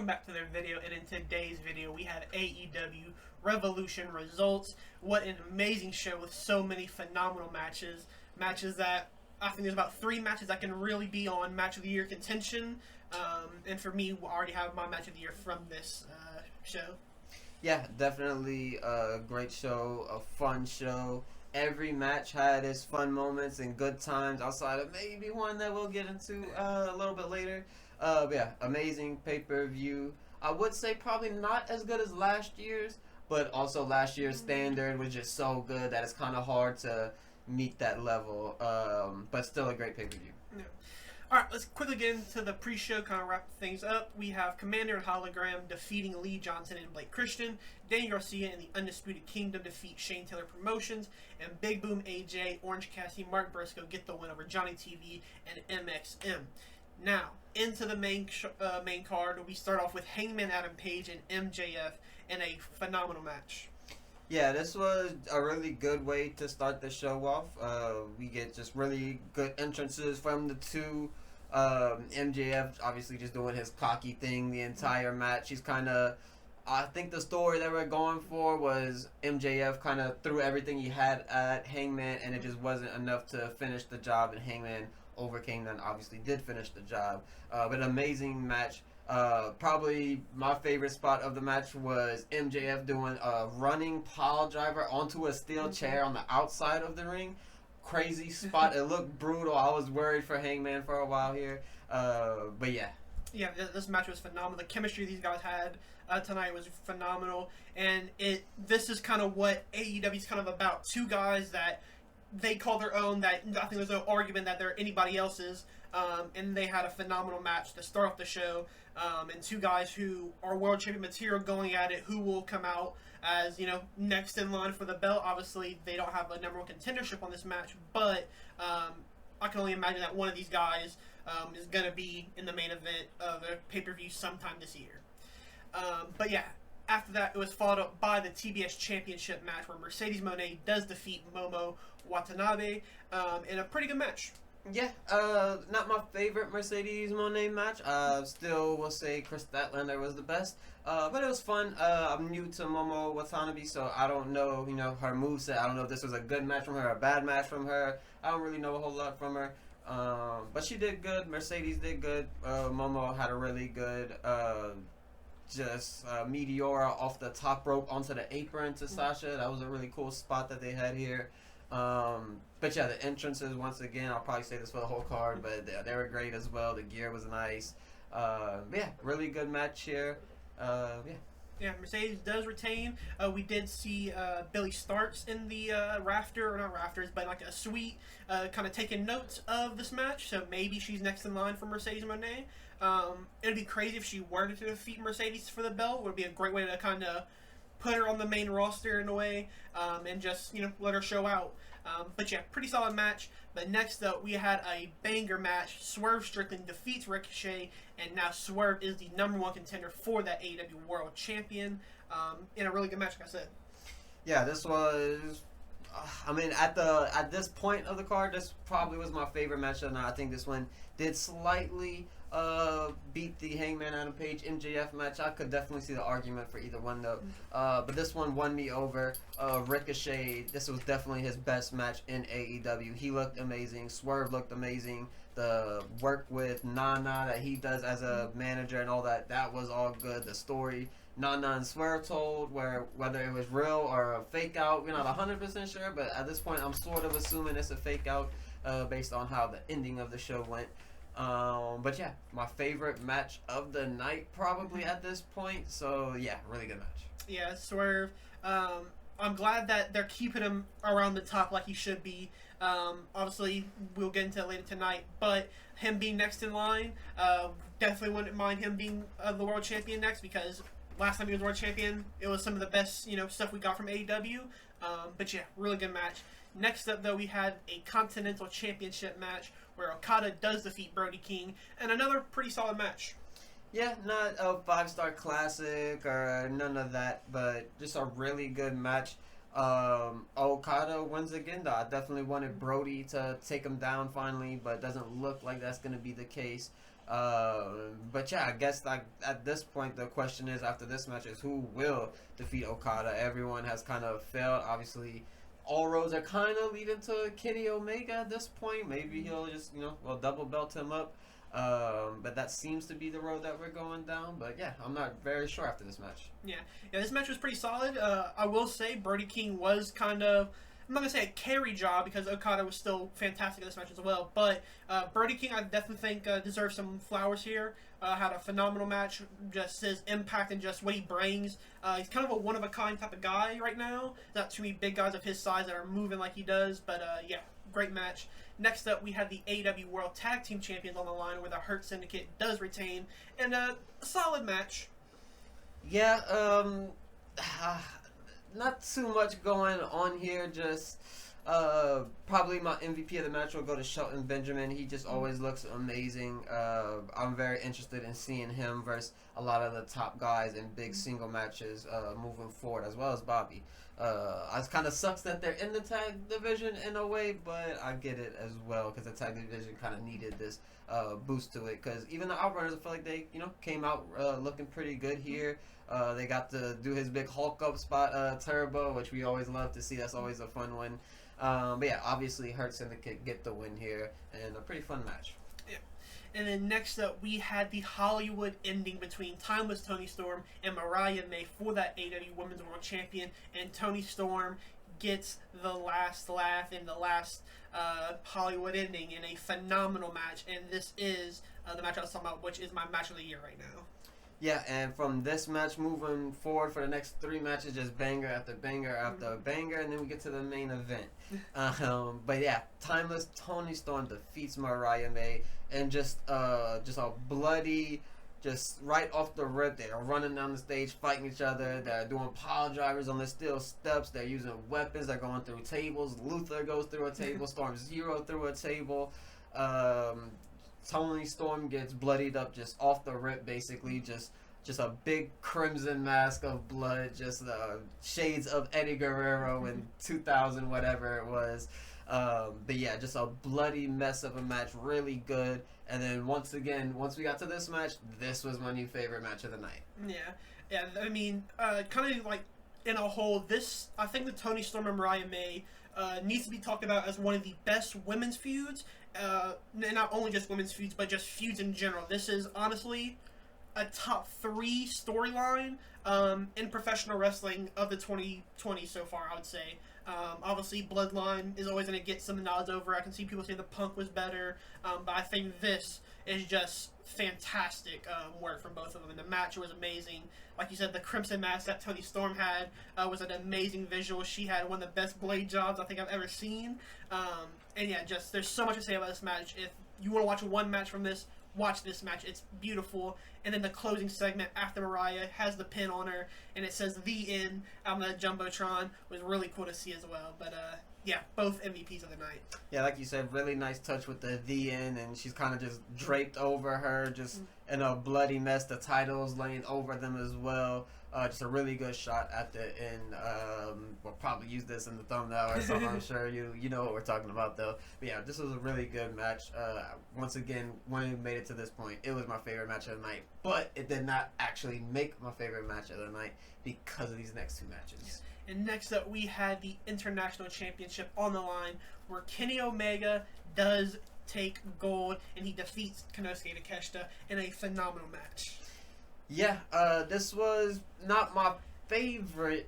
welcome back to their video. And in today's video, we had AEW Revolution results. What an amazing show with so many phenomenal matches. Matches that I think there's about 3 matches that can really be on Match of the Year contention. And for me, we already have my Match of the Year from this show. Yeah, definitely a great show, a fun show. Every match had its fun moments and good times outside of maybe one that we'll get into a little bit later. But yeah, amazing pay-per-view. I would say probably not as good as last year's, but also last year's standard was just so good that it's kind of hard to meet that level. But still a great pay-per-view. Yeah. Alright, let's quickly get into the pre-show, kind of wrap things up. We have Commander and Hologram defeating Lee Johnson and Blake Christian. Danny Garcia and the Undisputed Kingdom defeat Shane Taylor Promotions. And Big Boom AJ, Orange Cassidy, Mark Briscoe get the win over Johnny TV and MXM. Now, into the main card, we start off with Hangman Adam Page and MJF in a phenomenal match. Yeah, this was a really good way to start the show off. We get just really good entrances from the two. MJF obviously just doing his cocky thing the entire match. He's kind of, I think the story that we're going for was MJF kind of threw everything he had at Hangman, and it just wasn't enough to finish the job, and Hangman overcame that and obviously did finish the job. But an amazing match. Probably my favorite spot of the match was MJF doing a running pile driver onto a steel chair on the outside of the ring. Crazy spot. It looked brutal. I was worried for Hangman for a while here. But yeah. Yeah, this match was phenomenal. The chemistry these guys had tonight was phenomenal. And this is kind of what AEW is kind of about. 2 guys that they call their own, that I think there's no argument that they're anybody else's. And they had a phenomenal match to start off the show. And 2 guys who are world champion material going at it, who will come out as, next in line for the belt. Obviously, they don't have a number 1 contendership on this match, but I can only imagine that one of these guys is going to be in the main event of a pay-per-view sometime this year. But yeah, after that, it was followed up by the TBS Championship match where Mercedes Moné does defeat Momo Watanabe in a pretty good match. Yeah, not my favorite Mercedes Moné match. Still will say Chris Statlander was the best. But it was fun. I'm new to Momo Watanabe, so I don't know, her moveset. I don't know if this was a good match from her, a bad match from her. I don't really know a whole lot from her. But she did good. Mercedes did good. Momo had a really good Meteora off the top rope onto the apron to Sasha. That was a really cool spot that they had here. But yeah, the entrances, once again, I'll probably say this for the whole card, but they were great as well. The gear was nice. Yeah, really good match here. Yeah, Mercedes does retain. We did see Billy Starks in the rafter, or not rafters, but like a suite, kind of taking notes of this match. So maybe she's next in line for Mercedes Moné. It'd be crazy if she were to defeat Mercedes for the belt. It would be a great way to kind of put her on the main roster in a way, and just, let her show out. But yeah, pretty solid match. But next up, we had a banger match. Swerve Strickland defeats Ricochet, and now Swerve is the number 1 contender for that AEW World Champion in a really good match, like I said. Yeah, this was, at this point of the card, this probably was my favorite match of the night. I think this one did slightly beat the Hangman Adam Page MJF match. I could definitely see the argument for either one though. But this one won me over. Ricochet, this was definitely his best match in AEW. He looked amazing. Swerve looked amazing. The work with Nana that he does as a manager and all that was all good. The story Nana and Swerve told, whether it was real or a fake out, we're not 100% sure, but at this point I'm sort of assuming it's a fake out based on how the ending of the show went. But yeah, my favorite match of the night probably at this point. So yeah, really good match. Yeah, Swerve. I'm glad that they're keeping him around the top like he should be. Obviously, we'll get into it later tonight, but him being next in line, definitely wouldn't mind him being the world champion next, because last time he was world champion, it was some of the best stuff we got from AEW. But yeah, really good match. Next up, though, we had a Continental Championship match where Okada does defeat Brody King, and another pretty solid match. Yeah, not a 5-star classic or none of that, but just a really good match. Okada wins again, though. I definitely wanted Brody to take him down finally, but it doesn't look like that's going to be the case. But yeah, I guess like at this point the question is after this match is who will defeat Okada. Everyone has kind of failed. Obviously, all roads are kind of leading to Kenny Omega at this point. Maybe he'll just double belt him up. But that seems to be the road that we're going down. But yeah, I'm not very sure after this match. Yeah, this match was pretty solid. I will say Brody King was kind of, I'm not going to say a carry job because Okada was still fantastic in this match as well. But Brody King, I definitely think deserves some flowers here. Had a phenomenal match. Just his impact and just what he brings. He's kind of a one-of-a-kind type of guy right now. Not too many big guys of his size that are moving like he does. But yeah, great match. Next up, we have the AEW World Tag Team Champions on the line, where the Hurt Syndicate does retain, and a solid match. Yeah, not too much going on here. Just probably my MVP of the match will go to Shelton Benjamin. He just always looks amazing. I'm very interested in seeing him versus a lot of the top guys in big single matches moving forward, as well as Bobby. It kind of sucks that they're in the tag division in a way, but I get it as well because the tag division kind of needed this boost to it. Because even the Outrunners, I feel like they came out looking pretty good here. They got to do his big Hulk up spot Turbo, which we always love to see. That's always a fun one. But yeah, obviously Hurt Syndicate get the win here, and a pretty fun match. And then next up, we had the Hollywood ending between Timeless Toni Storm and Mariah May for that AEW Women's World Champion. And Toni Storm gets the last laugh in the last Hollywood ending in a phenomenal match. And this is the match I was talking about, which is my match of the year right now. Yeah, and from this match moving forward for the next 3 matches, just banger after banger after banger, and then we get to the main event. But yeah, Timeless Toni Storm defeats Mariah May, and just a bloody, just right off the rip, they're running down the stage, fighting each other. They're doing pile drivers on the steel steps. They're using weapons. They're going through tables. Luther goes through a table. Storm Zero through a table. Toni Storm gets bloodied up just off the rip, basically. Just a big crimson mask of blood, just shades of Eddie Guerrero in 2000, whatever it was. But yeah, just a bloody mess of a match, really good. And then once we got to this match, this was my new favorite match of the night. Yeah. I mean, kind of like in a whole, I think the Toni Storm and Mariah May needs to be talked about as one of the best women's feuds. Not only just women's feuds, but just feuds in general. This is honestly a top 3 storyline in professional wrestling of the 2020 so far, I would say. Obviously, Bloodline is always going to get some nods over. I can see people say the Punk was better, but I think this is just fantastic work from both of them. And the match was amazing. Like you said, the Crimson Mask that Toni Storm had was an amazing visual. She had one of the best blade jobs I think I've ever seen. And yeah, just there's so much to say about this match. If you want to watch one match from this, watch this match. It's beautiful. And then the closing segment after Mariah has the pin on her, and it says "The End" on the Jumbotron was really cool to see as well. But yeah, both MVPs of the night. Yeah, like you said, really nice touch with the end, and she's kind of just draped over her, just in a bloody mess. The titles laying over them as well. Just a really good shot at the end. We'll probably use this in the thumbnail or something. I'm sure you know what we're talking about, though. But yeah, this was a really good match. Once again, when we made it to this point, it was my favorite match of the night. But it did not actually make my favorite match of the night because of these next 2 matches. And next up, we had the International Championship on the line, where Kenny Omega does take gold, and he defeats Konosuke Takeshita in a phenomenal match. Yeah, this was not my favorite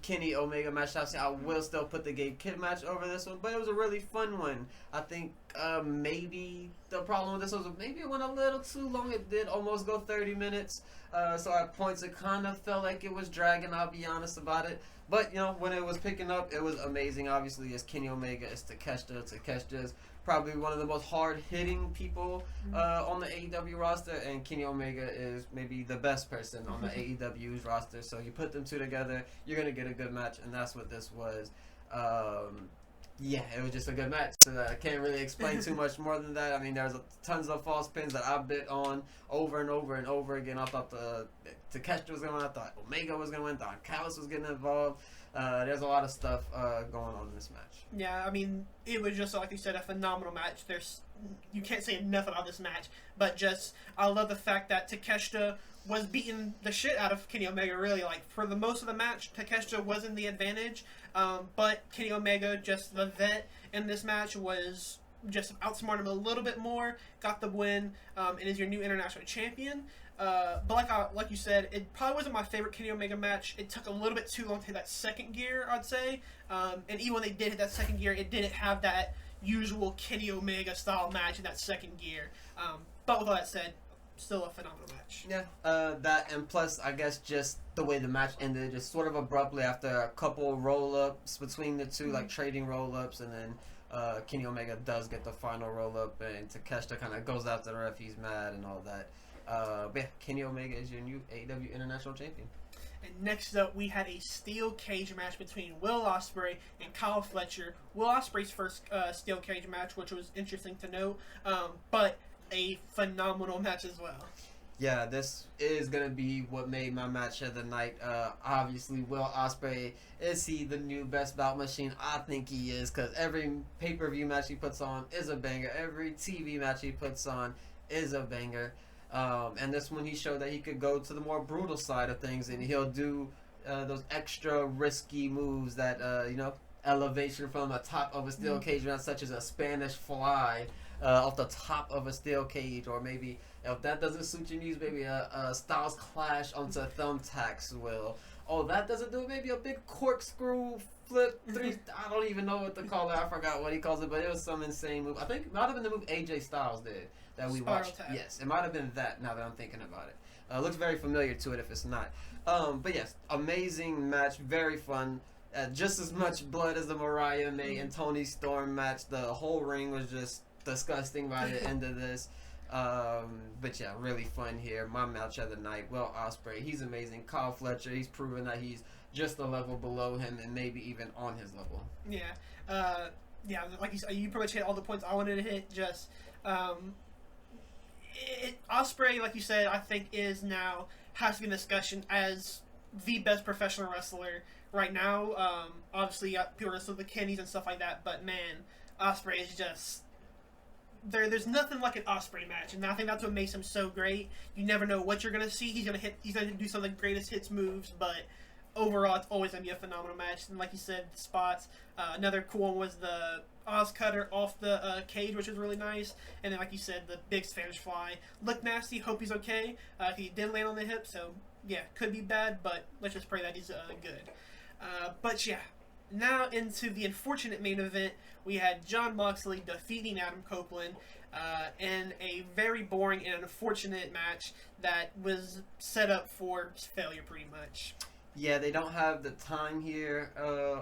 Kenny Omega match. Obviously, I will still put the Gabe Kidd match over this one, but it was a really fun one. I think maybe the problem with this was maybe it went a little too long. It did almost go 30 minutes. So at points it kind of felt like it was dragging, I'll be honest about it. But, when it was picking up, it was amazing. Obviously, it's Kenny Omega, it's Takeshita. Takeshita's probably one of the most hard-hitting people on the AEW roster, and Kenny Omega is maybe the best person on the AEW's roster. So you put them 2 together, you're going to get a good match, and that's what this was. Yeah, it was just a good match. So I can't really explain too much more than that. I mean, there's tons of false pins that I bit on over and over and over again. I thought Takeshita was going to win. I thought Omega was going to win. I thought Callis was getting involved. There's a lot of stuff going on in this match. Yeah, I mean, it was just, like you said, a phenomenal match. You can't say enough about this match, but just, I love the fact that Takeshita was beating the shit out of Kenny Omega, really. Like, for the most of the match, Takeshita was in the advantage, but Kenny Omega, just the vet in this match, was just outsmarted him a little bit more, got the win, and is your new international champion. But like you said, it probably wasn't my favorite Kenny Omega match. It took a little bit too long to hit that second gear, I'd say. And even when they did hit that second gear, it didn't have that usual Kenny Omega style match in that second gear. But with all that said, still a phenomenal match. Yeah, that and plus, I guess just the way the match ended, just sort of abruptly after a couple roll-ups between the two, like trading roll-ups, and then Kenny Omega does get the final roll-up, and Takeshita kind of goes after the ref, he's mad and all that. But yeah, Kenny Omega is your new AEW International Champion. And next up, we had a steel cage match between Will Ospreay and Kyle Fletcher. Will Ospreay's first steel cage match, which was interesting to note, but a phenomenal match as well. Yeah, this is going to be what made my match of the night. Obviously, Will Ospreay, is he the new best bout machine? I think he is, because every pay-per-view match he puts on is a banger. Every TV match he puts on is a banger. And this one he showed that he could go to the more brutal side of things, and he'll do those extra risky moves that, elevation from the top of a steel cage match, such as a Spanish fly off the top of a steel cage, or maybe if that doesn't suit your needs, maybe a Styles Clash onto thumbtacks will. Oh, that doesn't do it, maybe a big corkscrew flip three. I don't even know what to call it. I forgot what he calls it, but it was some insane move. I think it might have been the move AJ Styles did that we Spiral watched. tap. Yes, it might have been that. Now that I'm thinking about it, looks very familiar to it if it's not. But yes, amazing match, very fun. Just as much blood as the Mariah May and Toni Storm match. The whole ring was just disgusting by the end of this. But yeah, really fun here. My match of the night, Will Ospreay, he's amazing. Kyle Fletcher, he's proven that he's just a level below him and maybe even on his level. Yeah. Yeah, like you pretty much hit all the points I wanted to hit. Just Ospreay, like you said, I think has to be in discussion as the best professional wrestler right now. Obviously, people wrestle the Kennys and stuff like that, but man, Ospreay is just there's nothing like an Ospreay match, and I think that's what makes him so great. You never know what you're gonna see. He's gonna do some of the greatest hits moves, but overall, it's always gonna be a phenomenal match. And like you said, the spots. Another cool one was the Oz cutter off the cage, which was really nice. And then, like you said, the big Spanish fly looked nasty. Hope he's okay. He did land on the hip, so yeah, could be bad, but let's just pray that he's good. But yeah, now into the unfortunate main event. We had Jon Moxley defeating Adam Copeland in a very boring and unfortunate match that was set up for failure pretty much. Yeah, they don't have the time here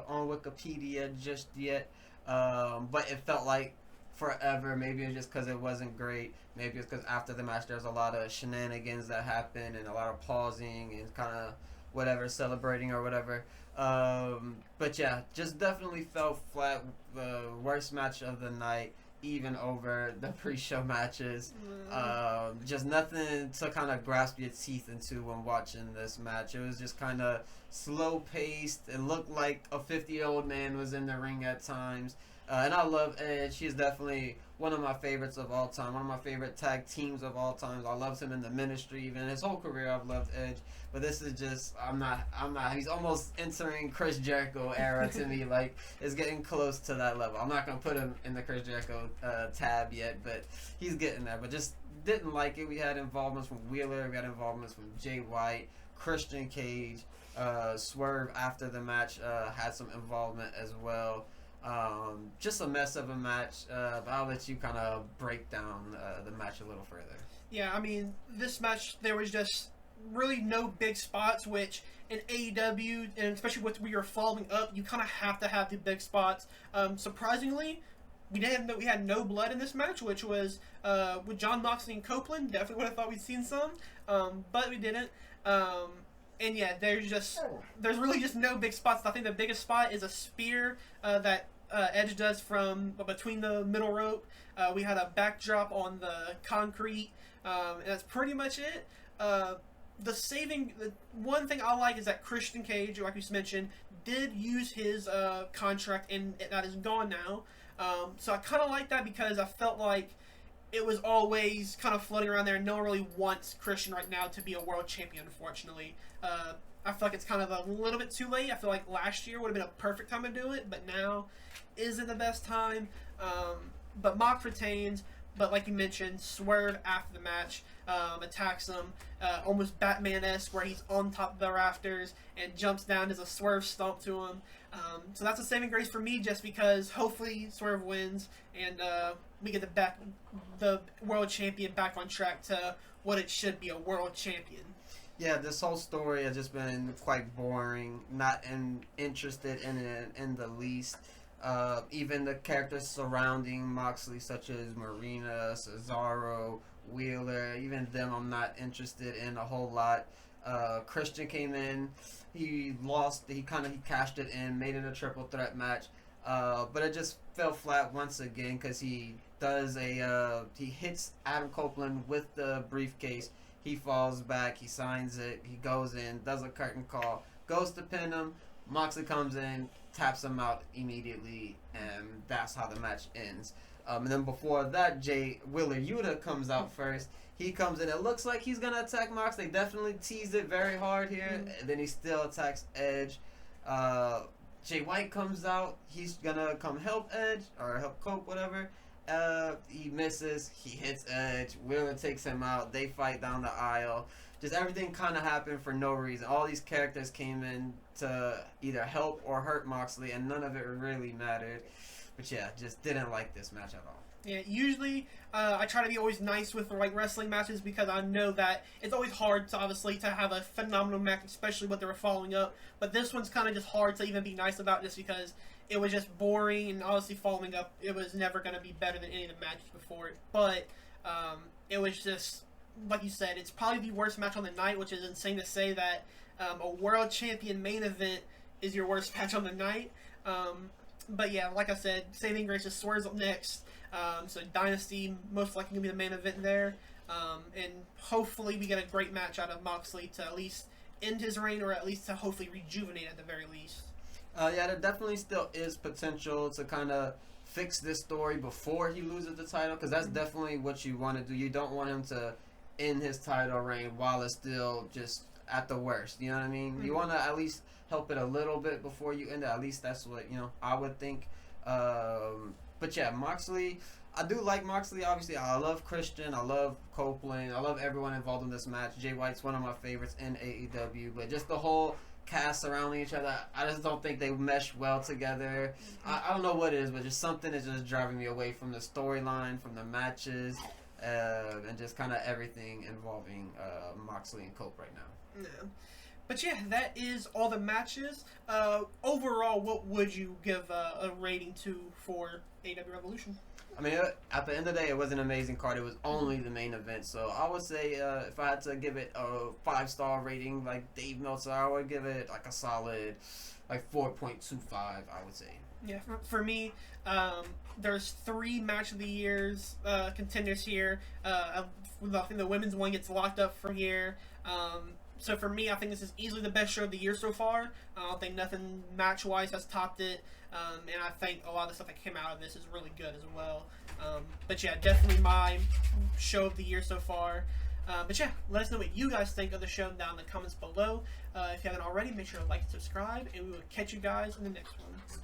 on Wikipedia just yet, but it felt like forever. Maybe it's just because it wasn't great. Maybe it's because after the match there's a lot of shenanigans that happened and a lot of pausing and kind of whatever, celebrating or whatever. But yeah, just definitely felt flat. The worst match of the night, even over the pre-show matches. Just nothing to kind of grasp your teeth into when watching this match. It was just kind of slow-paced. It looked like a 50-year-old man was in the ring at times. And I love Edge. He's definitely one of my favorites of all time. One of my favorite tag teams of all time. I loved him in the ministry. Even his whole career, I've loved Edge. But this is just, I'm not. He's almost entering Chris Jericho era to me. Like, it's getting close to that level. I'm not going to put him in the Chris Jericho tab yet, but he's getting there. But just didn't like it. We had involvements from Wheeler. We had involvements from Jay White, Christian Cage, Swerve after the match had some involvement as well. Just a mess of a match, but I'll let you kind of break down the match a little further. Yeah, I mean, this match, there was just really no big spots, which in AEW, and especially with we were following up, you kind of have to have the big spots. Surprisingly, we had no blood in this match, which was with Jon Moxley and Copeland. Definitely would have thought we'd seen some, but we didn't. And yeah, there's really just no big spots. I think the biggest spot is a spear that Edge does from between the middle rope. We had a backdrop on the concrete, and that's pretty much it. The one thing I like is that Christian Cage, like we mentioned, did use his contract, and that is gone now. So I kind of like that because I felt like it was always kind of floating around there, and no one really wants Christian right now to be a world champion, unfortunately. I feel like it's kind of a little bit too late. I feel like last year would have been a perfect time to do it, but now isn't the best time. But Mox retains, but like you mentioned, Swerve after the match attacks him, almost Batman-esque, where he's on top of the rafters and jumps down as a Swerve stomp to him. So that's a saving grace for me, just because hopefully Swerve wins and we get the world champion back on track to what it should be, a world champion. Yeah, this whole story has just been quite boring. Not interested in it in the least. Even the characters surrounding Moxley, such as Marina, Cesaro, Wheeler, even them I'm not interested in a whole lot. Christian came in, he lost, he cashed it in, made it a triple threat match, but it just fell flat once again because he hits Adam Copeland with the briefcase. He falls back, he signs it, he goes in, does a curtain call, goes to pin him. Moxley comes in, taps him out immediately, and that's how the match ends. And then before that, Wheeler Yuta comes out first. He comes in, it looks like he's going to attack Mox. They definitely teased it very hard here. And then he still attacks Edge. Jay White comes out. He's going to come help Edge, or help Cope, whatever. He misses. He hits Edge. Wheeler takes him out. They fight down the aisle. Just everything kind of happened for no reason. All these characters came in to either help or hurt Moxley, and none of it really mattered. But yeah, just didn't like this match at all. Yeah, usually I try to be always nice with like wrestling matches because I know that it's always hard to obviously to have a phenomenal match, especially what they were following up. But this one's kind of just hard to even be nice about, just because it was just boring, and obviously following up, it was never going to be better than any of the matches before it. But it was just, like you said, it's probably the worst match on the night, which is insane to say that a world champion main event is your worst match on the night. But yeah, like I said, saving grace is Swerve's up next. So Dynasty most likely going to be the main event there. And hopefully we get a great match out of Moxley to at least end his reign, or at least to hopefully rejuvenate at the very least. Yeah, there definitely still is potential to kind of fix this story before he loses the title, because that's definitely what you want to do. You don't want him to end his title reign while it's still just at the worst. You know what I mean? You want to at least help it a little bit before you end it. At least that's what, I would think. But yeah, Moxley, I do like Moxley, obviously. I love Christian, I love Copeland, I love everyone involved in this match. Jay White's one of my favorites in AEW, but just the whole cast surrounding each other, I just don't think they mesh well together. I don't know what it is, but just something is just driving me away from the storyline, from the matches, and just kind of everything involving Moxley and Cope right now. Yeah. But yeah, that is all the matches. Overall, what would you give a rating to for AEW Revolution? I mean, at the end of the day, it was an amazing card. It was only the main event. So I would say if I had to give it a 5-star rating like Dave Meltzer, I would give it like a solid 4.25, I would say. Yeah, for me, there's 3 match of the years contenders here. I think the women's one gets locked up from here. So for me, I think this is easily the best show of the year so far. I don't think nothing match-wise has topped it. And I think a lot of the stuff that came out of this is really good as well. But yeah, definitely my show of the year so far. But yeah, let us know what you guys think of the show down in the comments below. If you haven't already, make sure to like and subscribe, and we will catch you guys in the next one.